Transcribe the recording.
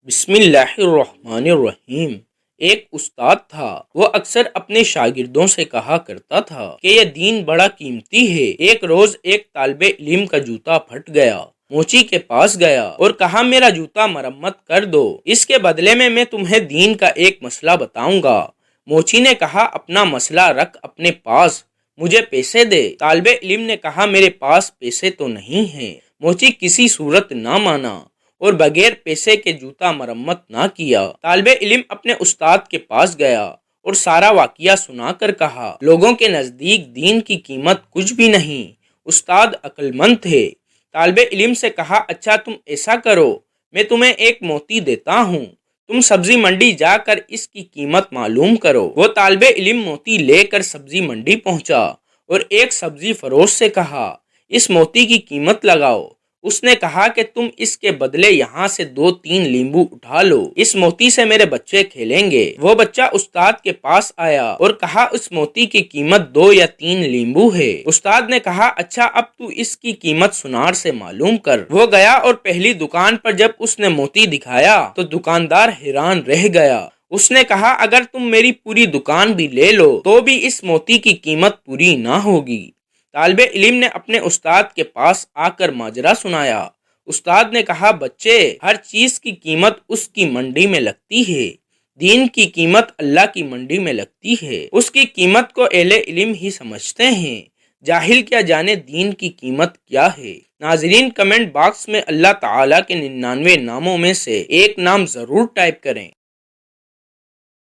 بسم اللہ الرحمن الرحیم۔ ایک استاد تھا، وہ اکثر اپنے شاگردوں سے کہا کرتا تھا کہ یہ دین بڑا قیمتی ہے۔ ایک روز ایک طالب علم کا جوتا پھٹ گیا، موچی کے پاس گیا اور کہا میرا جوتا مرمت کر دو، اس کے بدلے میں تمہیں دین کا ایک مسئلہ بتاؤں گا۔ موچی نے کہا اپنا مسئلہ رکھ اپنے پاس، مجھے پیسے دے۔ طالب علم نے کہا میرے پاس پیسے تو نہیں ہیں۔ موچی کسی صورت نہ مانا اور بغیر پیسے کے جوتا مرمت نہ کیا۔ طالب علم اپنے استاد کے پاس گیا اور سارا واقعہ سنا کر کہا لوگوں کے نزدیک دین کی قیمت کچھ بھی نہیں۔ استاد عقل مند تھے۔ طالب علم سے کہا اچھا تم ایسا کرو، میں تمہیں ایک موتی دیتا ہوں، تم سبزی منڈی جا کر اس کی قیمت معلوم کرو۔ وہ طالب علم موتی لے کر سبزی منڈی پہنچا اور ایک سبزی فروش سے کہا اس موتی کی قیمت لگاؤ۔ اس نے کہا کہ تم اس کے بدلے یہاں سے 2-3 لیمبو اٹھا لو، اس موتی سے میرے بچے کھیلیں گے۔ وہ بچہ استاد کے پاس آیا اور کہا اس موتی کی قیمت 2 یا 3 لیمبو ہے۔ استاد نے کہا اچھا اب تو اس کی قیمت سنار سے معلوم کر۔ وہ گیا اور پہلی دکان پر جب اس نے موتی دکھایا تو دکاندار حیران رہ گیا۔ اس نے کہا اگر تم میری پوری دکان بھی لے لو تو بھی اس موتی کی قیمت پوری نہ ہوگی۔ طالب علم نے اپنے استاد کے پاس آ کر ماجرا سنایا۔ استاد نے کہا بچے، ہر چیز کی قیمت اس کی منڈی میں لگتی ہے، دین کی قیمت اللہ کی منڈی میں لگتی ہے، اس کی قیمت کو اہل علم ہی سمجھتے ہیں، جاہل کیا جانے دین کی قیمت کیا ہے۔ ناظرین کمنٹ باکس میں اللہ تعالیٰ کے 99 ناموں میں سے ایک نام ضرور ٹائپ کریں۔